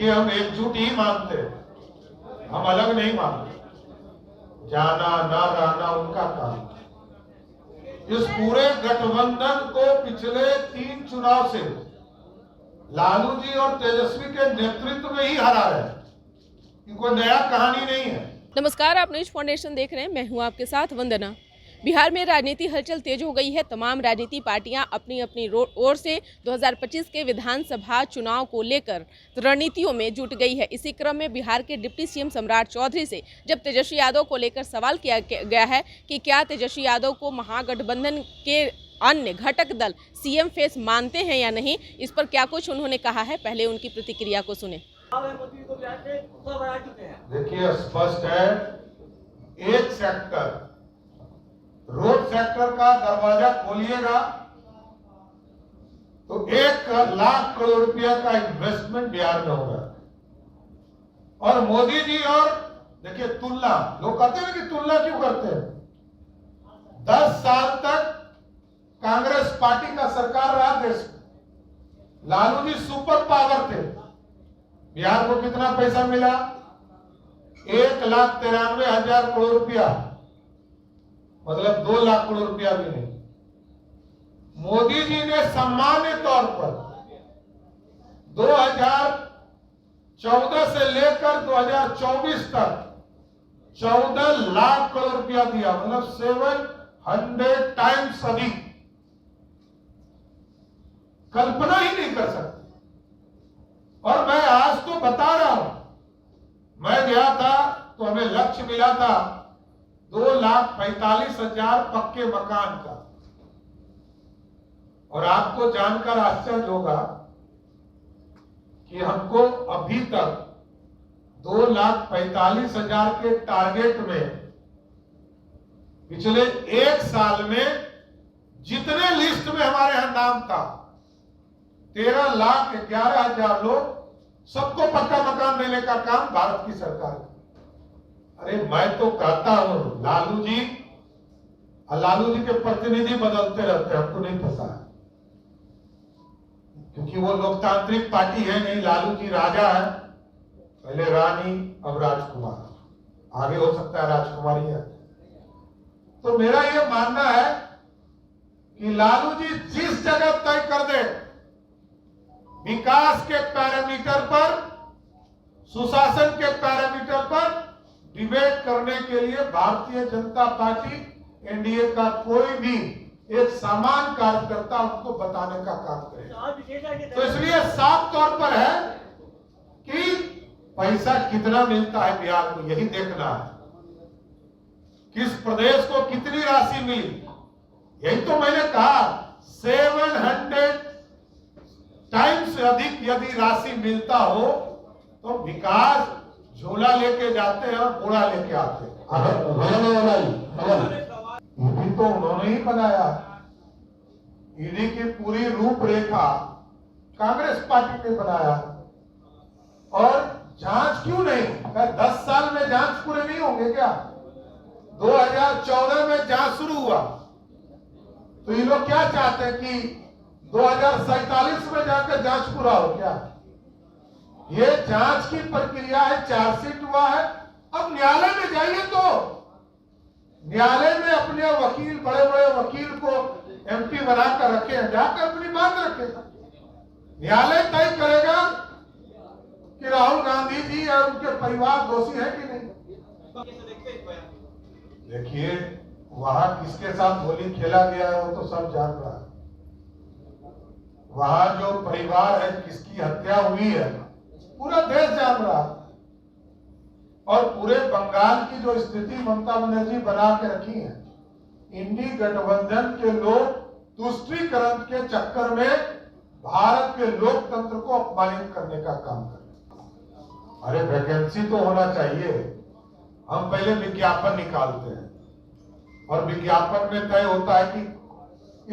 देखिए, हम एकजुट ही मानते हैं, हम अलग नहीं मानते। जाना ना रहना उनका काम। इस पूरे गठबंधन को पिछले 3 चुनाव से लालू जी और तेजस्वी के नेतृत्व में ही हरा है। कोई नया कहानी नहीं है। नमस्कार, आप न्यूज फाउंडेशन देख रहे हैं। मैं हूं आपके साथ वंदना। बिहार में राजनीति हलचल तेज हो गई है। तमाम राजनीति पार्टियां अपनी अपनी ओर से 2025 के विधानसभा चुनाव को लेकर रणनीतियों में जुट गई है। इसी क्रम में बिहार के डिप्टी सीएम सम्राट चौधरी से जब तेजस्वी यादव को लेकर सवाल किया गया है कि क्या तेजस्वी यादव को महागठबंधन के अन्य घटक दल सीएम फेस मानते हैं या नहीं, इस पर क्या कुछ उन्होंने कहा है, पहले उनकी प्रतिक्रिया को सुने। देखिए, स्पष्ट है, एक सेक्टर रोड सेक्टर का दरवाजा खोलिएगा तो 1 लाख करोड़ रुपया का इन्वेस्टमेंट बिहार में होगा। और मोदी जी, और देखिए तुलना, लोग कहते हैं कि तुलना क्यों करते हैं। 10 साल तक कांग्रेस पार्टी का सरकार रहा देश में, लालू जी सुपर पावर थे। बिहार को कितना पैसा मिला? 1,93,000 करोड़ रुपया, मतलब 2 लाख करोड़ रुपया भी नहीं। मोदी जी ने सामान्य तौर पर 2014 से लेकर 2024 तक 14 लाख करोड़ रुपया दिया, मतलब 700 टाइम्स अधिक। कल्पना ही नहीं कर सकते। और मैं आज तो बता रहा हूं, मैं गया था तो हमें लक्ष्य मिला था 2,45,000 पक्के मकान का। और आपको जानकर आश्चर्य होगा कि हमको अभी तक 2,45,000 के टारगेट में पिछले 1 साल में जितने लिस्ट में हमारे यहां नाम था 13,11,000 लोग, सबको पक्का मकान देने का काम भारत की सरकार की। अरे मैं तो कहता हूं, लालू जी के प्रतिनिधि बदलते रहते हैं, हमको नहीं पता है, क्योंकि वो लोकतांत्रिक पार्टी है नहीं। लालू जी राजा है, पहले रानी, अब राजकुमार, आगे हो सकता है राजकुमारी है। तो मेरा ये मानना है कि लालू जी जिस जगह तय कर दे, विकास के पैरामीटर पर, सुशासन के पैरामीटर पर डिबेट करने के लिए भारतीय जनता पार्टी, एनडीए का कोई भी एक सामान्य कार्यकर्ता उनको बताने का काम करेगा। तो इसलिए साफ तौर पर है कि पैसा कितना मिलता है बिहार को, यही देखना है। किस प्रदेश को कितनी राशि मिली, यही तो मैंने कहा। 700 टाइम्स से अधिक यदि राशि मिलता हो तो विकास झोला लेके जाते हैं और बोरा लेके आते हैं। ईडी तो उन्होंने ही बनाया। ईडी की पूरी रूपरेखा कांग्रेस पार्टी ने बनाया। और जांच क्यों नहीं? 10 साल में जांच पूरे नहीं होंगे क्या? 2014 में जांच शुरू हुआ तो ये लोग क्या चाहते हैं कि 2047 में जाकर जांच पूरा हो क्या? ये जांच की प्रक्रिया है, चार्जशीट हुआ है। अब न्यायालय में जाइए तो न्यायालय में अपने वकील, बड़े बड़े वकील को एमपी बनाकर रखे हैं, जाकर अपनी बात रखे। न्यायालय तय करेगा कि राहुल गांधी जी और उनके परिवार दोषी है कि नहीं। देखिए, वहां किसके साथ होली खेला गया है वो तो सब जान रहा है। वहां जो परिवार है, किसकी हत्या हुई है, पूरा देश जान रहा है। और पूरे बंगाल की जो स्थिति ममता बनर्जी बना के रखी है, इंडी गठबंधन के लोग तुष्टीकरण के चक्कर में भारत के लोकतंत्र को अपमानित करने का काम कर रहे हैं। अरे वैकेंसी तो होना चाहिए। हम पहले विज्ञापन निकालते हैं और विज्ञापन में तय होता है कि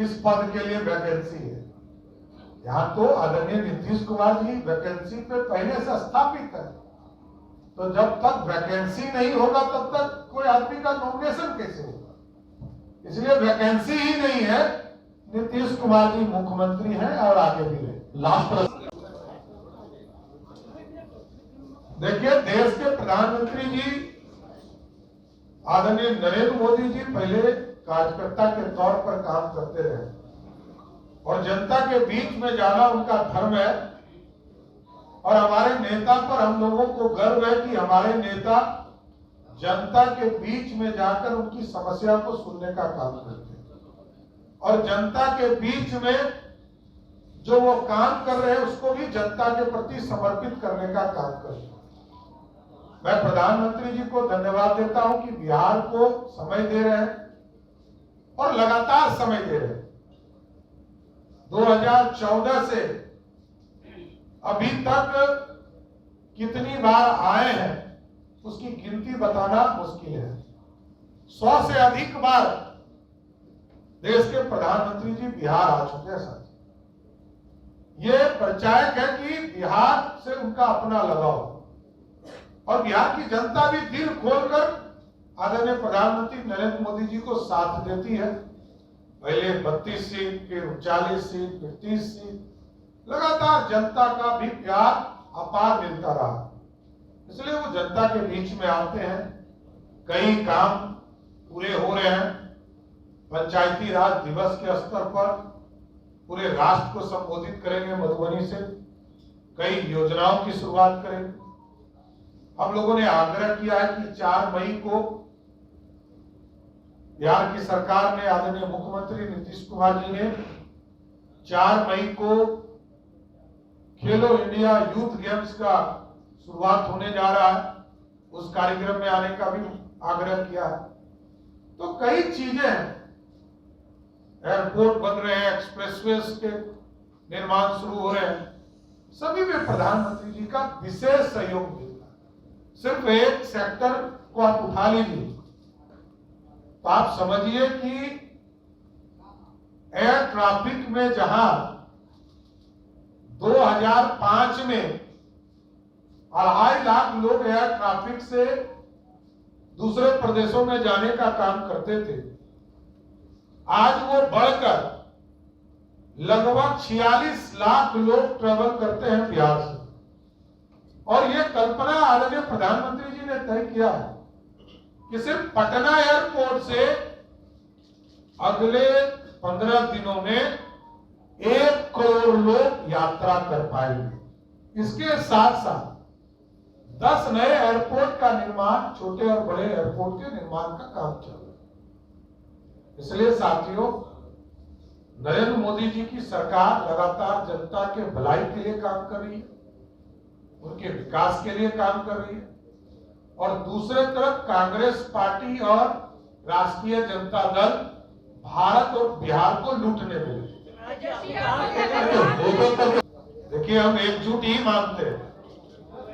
इस पद के लिए वैकेंसी है। यहाँ तो आदरणीय नीतीश कुमार जी वैकेंसी पे पहले से स्थापित है। तो जब तक वैकेंसी नहीं होगा तब तक कोई आदमी का नॉमिनेशन कैसे होगा? इसलिए वैकेंसी ही नहीं है। नीतीश कुमार जी मुख्यमंत्री हैं और आगे भी रहे। लास्ट देखिए, देश के प्रधानमंत्री जी आदरणीय नरेंद्र मोदी जी पहले कार्यकर्ता के तौर पर काम करते रहे और जनता के बीच में जाना उनका धर्म है। और हमारे नेता पर हम लोगों को गर्व है कि हमारे नेता जनता के बीच में जाकर उनकी समस्या को सुनने का काम करते हैं और जनता के बीच में जो वो काम कर रहे हैं उसको भी जनता के प्रति समर्पित करने का काम करते हैं। मैं प्रधानमंत्री जी को धन्यवाद देता हूं कि बिहार को समय दे रहे हैं और लगातार समय दे रहे हैं। 2014 से अभी तक कितनी बार आए हैं उसकी गिनती बताना मुश्किल है। 100 से अधिक बार देश के प्रधानमंत्री जी बिहार आ चुके हैं। साथ ये परिचायक है कि बिहार से उनका अपना लगाव और बिहार की जनता भी दिल खोलकर आदरणीय प्रधानमंत्री नरेंद्र मोदी जी को साथ देती है। पहले 32 सीट, फिर 39 सीट, फिर 30 सीट, लगातार जनता का भी प्यार अपार मिलता रहा। इसलिए वो जनता के बीच में आते हैं। कई काम पूरे हो रहे हैं। पंचायती राज दिवस के स्तर पर पूरे राष्ट्र को संबोधित करेंगे मधुबनी से। कई योजनाओं की शुरुआत करेंगे। हम लोगों ने आग्रह किया है कि 4 मई को बिहार की सरकार ने, आदरणीय मुख्यमंत्री नीतीश कुमार जी ने 4 मई को खेलो इंडिया यूथ गेम्स का शुरुआत होने जा रहा है, उस कार्यक्रम में आने का भी आग्रह किया है। तो कई चीजें हैं, एयरपोर्ट बन रहे हैं, एक्सप्रेसवेज के निर्माण शुरू हो रहे हैं, सभी में प्रधानमंत्री जी का विशेष सहयोग मिलता है। सिर्फ एक सेक्टर को आप उठा लीजिए तो आप समझिए कि एयर ट्रैफिक में जहां 2005 में 2.5 लाख लोग एयर ट्रैफिक से दूसरे प्रदेशों में जाने का काम करते थे, आज वो बढ़कर लगभग 46 लाख लोग ट्रेवल करते हैं बिहार से। और ये कल्पना आदरणीय प्रधानमंत्री जी ने तय किया है कि सिर्फ पटना एयरपोर्ट से अगले 15 दिनों में 1 करोड़ लोग यात्रा कर पाएंगे। इसके साथ साथ 10 नए एयरपोर्ट का निर्माण, छोटे और बड़े एयरपोर्ट के निर्माण का काम चल रहा है। इसलिए साथियों, नरेंद्र मोदी जी की सरकार लगातार जनता के भलाई के लिए काम कर रही है, उनके विकास के लिए काम कर रही है। और दूसरे तरफ कांग्रेस पार्टी और राष्ट्रीय जनता दल भारत और बिहार को लूटने में लगे। देखिए, हम एकजुट ही मानते हैं,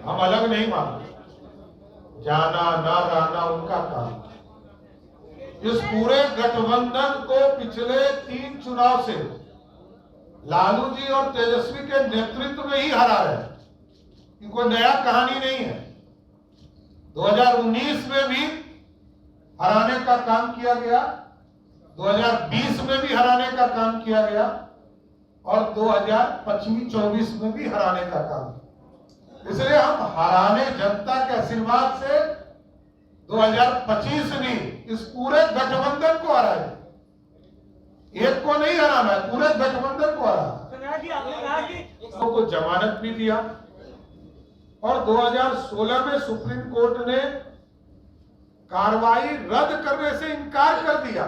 हम अलग नहीं मानते। जाना ना रहना उनका काम। इस पूरे गठबंधन को पिछले 3 चुनाव से लालू जी और तेजस्वी के नेतृत्व में ही हरा है। कोई नया कहानी नहीं है। 2019 में भी हराने का काम किया गया, 2020 में भी हराने का काम किया गया और 2025-24 में भी हराने का काम। इसलिए हम हराने, जनता के आशीर्वाद से 2025 में इस पूरे गठबंधन को हराए। एक को नहीं हराना है, पूरे गठबंधन को हराना। को जमानत भी दिया और 2016 में सुप्रीम कोर्ट ने कार्रवाई रद्द करने से इनकार कर दिया।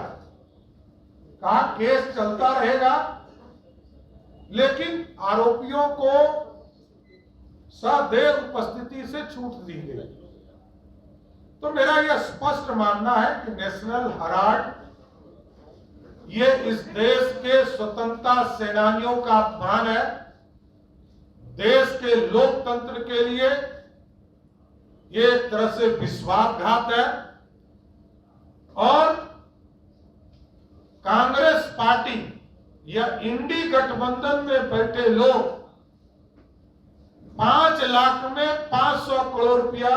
कहा केस चलता रहेगा, लेकिन आरोपियों को सदैव उपस्थिति से छूट दी गई। तो मेरा यह स्पष्ट मानना है कि नेशनल हेराल्ड ये इस देश के स्वतंत्रता सेनानियों का अपमान है। देश के लोकतंत्र के लिए ये एक तरह से विश्वासघात है। और कांग्रेस पार्टी या इंडी गठबंधन में बैठे लोग 5 लाख में 500 करोड़ रुपया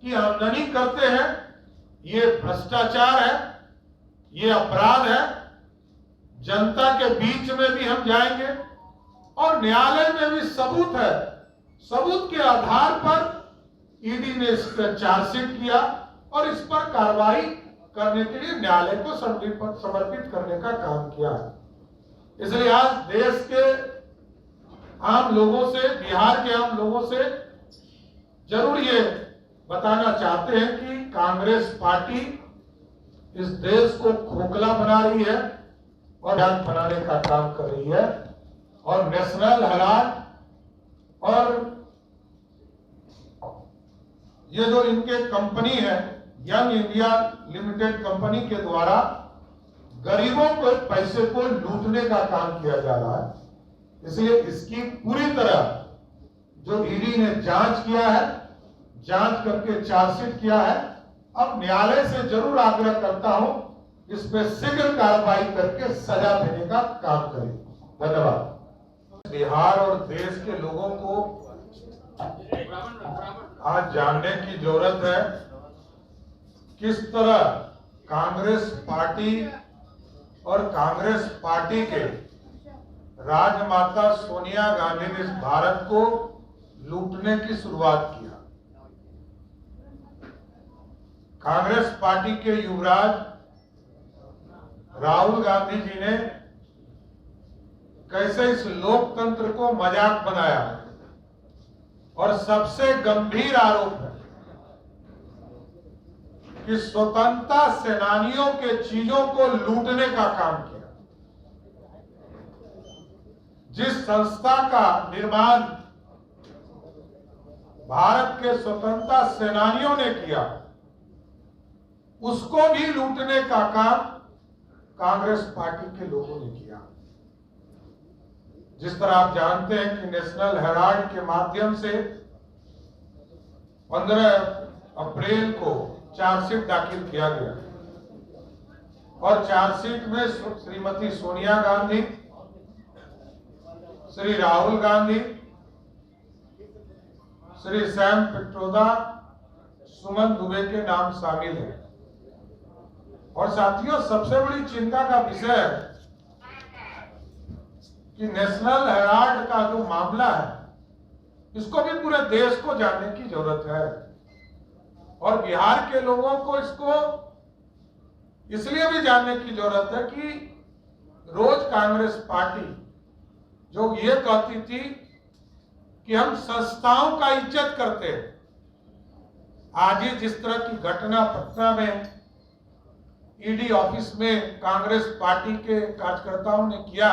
की आमदनी करते हैं। ये भ्रष्टाचार है, ये अपराध है। जनता के बीच में भी हम जाएंगे और न्यायालय में भी सबूत है। सबूत के आधार पर ईडी ने इस पर चार्जशीट किया और इस पर कार्रवाई करने के लिए न्यायालय को समर्पित करने का काम किया। इसलिए आज देश के आम लोगों से, बिहार के आम लोगों से जरूर ये बताना चाहते हैं कि कांग्रेस पार्टी इस देश को खोखला बना रही है और जान बनाने का काम कर रही है। और नेशनल हेराल्ड और ये जो इनके कंपनी है यंग इंडिया लिमिटेड कंपनी के द्वारा गरीबों को पैसे को लूटने का काम किया जा रहा है। इसलिए इसकी पूरी तरह जो ईडी ने जांच किया है, जांच करके चार्जशीट किया है, अब न्यायालय से जरूर आग्रह करता हूं इस पे शीघ्र कार्रवाई करके सजा देने का काम करें। धन्यवाद। बिहार और देश के लोगों को आज जानने की जरूरत है किस तरह कांग्रेस पार्टी और कांग्रेस पार्टी के राजमाता सोनिया गांधी ने इस भारत को लूटने की शुरुआत किया। कांग्रेस पार्टी के युवराज राहुल गांधी जी ने कैसे इस लोकतंत्र को मजाक बनाया और सबसे गंभीर आरोप है कि स्वतंत्रता सेनानियों के चीजों को लूटने का काम किया। जिस संस्था का निर्माण भारत के स्वतंत्रता सेनानियों ने किया उसको भी लूटने का काम कांग्रेस पार्टी के लोगों ने किया। जिस तरह आप जानते हैं कि नेशनल हेराल्ड के माध्यम से 15 अप्रैल को चार्जशीट दाखिल किया गया और चार्जशीट में श्रीमती सोनिया गांधी, श्री राहुल गांधी, श्री सैम पित्रोदा, सुमन दुबे के नाम शामिल हैं। और साथियों, सबसे बड़ी चिंता का विषय है कि नेशनल हेराल्ड का जो मामला है इसको भी पूरे देश को जानने की जरूरत है और बिहार के लोगों को इसको इसलिए भी जानने की जरूरत है कि रोज कांग्रेस पार्टी जो ये कहती थी कि हम संस्थाओं का इज्जत करते हैं, आज ही जिस तरह की घटना पटना में ईडी ऑफिस में कांग्रेस पार्टी के कार्यकर्ताओं ने किया,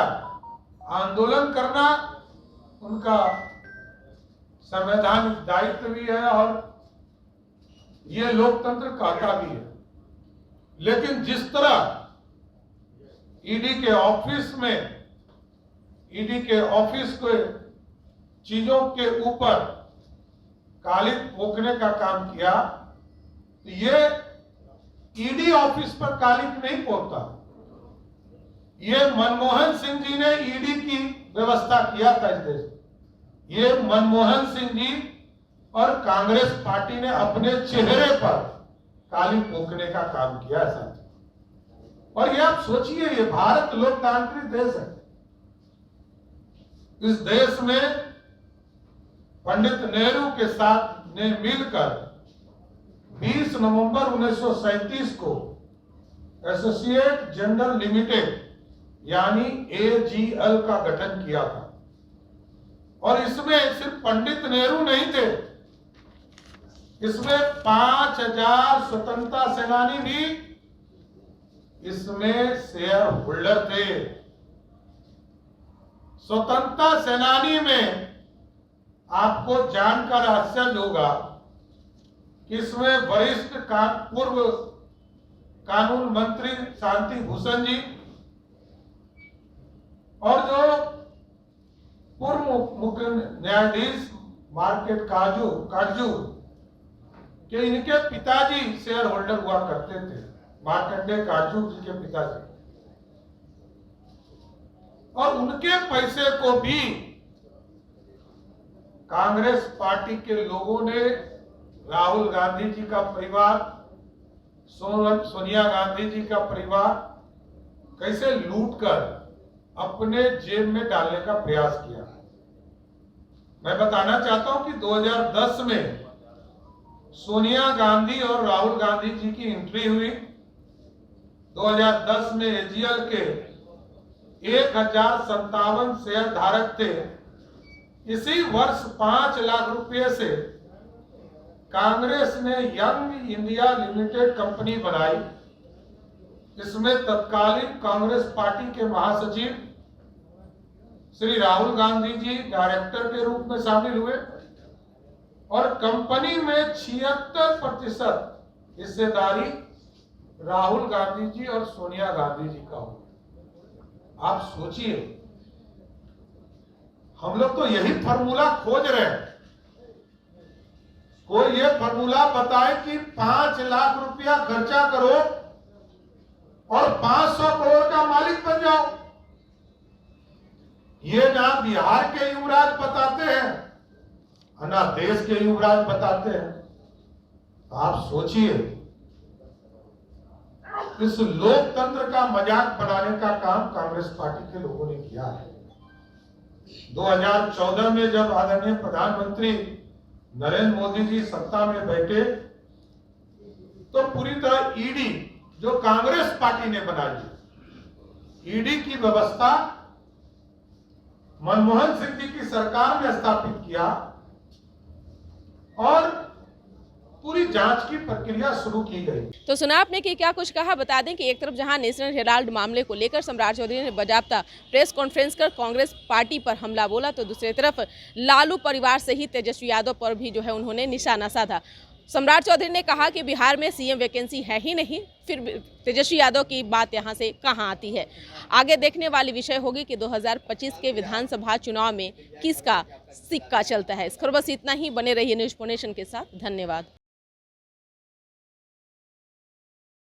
आंदोलन करना उनका संवैधानिक दायित्व भी है और ये लोकतंत्र कहता भी है। लेकिन जिस तरह ईडी के ऑफिस को चीजों के ऊपर कालिख पोंछने का काम किया, तो ये ईडी ऑफिस पर कालिख नहीं पोंछता, ये मनमोहन सिंह जी ने ईडी की व्यवस्था किया था इस देश में। ये मनमोहन सिंह जी और कांग्रेस पार्टी ने अपने चेहरे पर कालिख पोंछने का काम किया है। और ये आप सोचिए, ये भारत लोकतांत्रिक देश है। इस देश में पंडित नेहरू के साथ ने मिलकर 20 नवंबर 1937 को एसोसिएट जनरल लिमिटेड यानी एजीएल का गठन किया था। और इसमें सिर्फ पंडित नेहरू नहीं थे, इसमें 5000 स्वतंत्रता सेनानी भी इसमें शेयर होल्डर थे। स्वतंत्रता सेनानी में आपको जानकर आश्चर्य होगा कि इसमें वरिष्ठ पूर्व कानून मंत्री शांति भूषण जी और जो पूर्व मुख्य न्यायाधीश मार्केट काजू के इनके पिताजी शेयर होल्डर हुआ करते थे, मार्कंडेय काजू जी के पिताजी। और उनके पैसे को भी कांग्रेस पार्टी के लोगों ने राहुल गांधी जी का परिवार, सोनिया गांधी जी का परिवार कैसे लूटकर अपने जेब में डालने का प्रयास किया। मैं बताना चाहता हूं कि 2010 में सोनिया गांधी और राहुल गांधी जी की एंट्री हुई। 2010 में एजीएल के 1057 शेयर धारक थे। इसी वर्ष 5 लाख रुपए से कांग्रेस ने यंग इंडिया लिमिटेड कंपनी बनाई। इसमें तत्कालीन कांग्रेस पार्टी के महासचिव श्री राहुल गांधी जी डायरेक्टर के रूप में शामिल हुए और कंपनी में 76% हिस्सेदारी राहुल गांधी जी और सोनिया गांधी जी का हुआ। आप सोचिए, हम लोग तो यही फार्मूला खोज रहे हैं। कोई ये फार्मूला बताए कि 5 लाख रुपया खर्चा करो और 500 करोड़ का मालिक बन जाओ। ये ना बिहार के युवराज बताते हैं ना देश के युवराज बताते हैं। आप सोचिए, इस लोकतंत्र का मजाक बनाने का काम कांग्रेस पार्टी के लोगों ने किया है। 2014 में जब आदरणीय प्रधानमंत्री नरेंद्र मोदी जी सत्ता में बैठे तो पूरी तरह ईडी जो कांग्रेस पार्टी ने बनाई, ईडी की व्यवस्था मनमोहन सिंह जी की सरकार ने स्थापित किया और पूरी जांच की प्रक्रिया शुरू की गई। तो सुना आपने कि क्या कुछ कहा। बता दें कि एक तरफ जहां नेशनल हेराल्ड मामले को लेकर सम्राट चौधरी ने बाकायदा प्रेस कॉन्फ्रेंस कर कांग्रेस पार्टी पर हमला बोला, तो दूसरी तरफ लालू परिवार सहित तेजस्वी यादव पर भी जो है उन्होंने निशाना साधा। सम्राट चौधरी ने कहा कि बिहार में सीएम वैकेंसी है ही नहीं, फिर तेजस्वी यादव की बात यहां से कहां आती है। आगे देखने वाली विषय होगी कि 2025 के विधानसभा चुनाव में किसका सिक्का चलता है। इस खबर बस इतना ही। बने रहिए न्यूज़ 4 नेशन के साथ। धन्यवाद।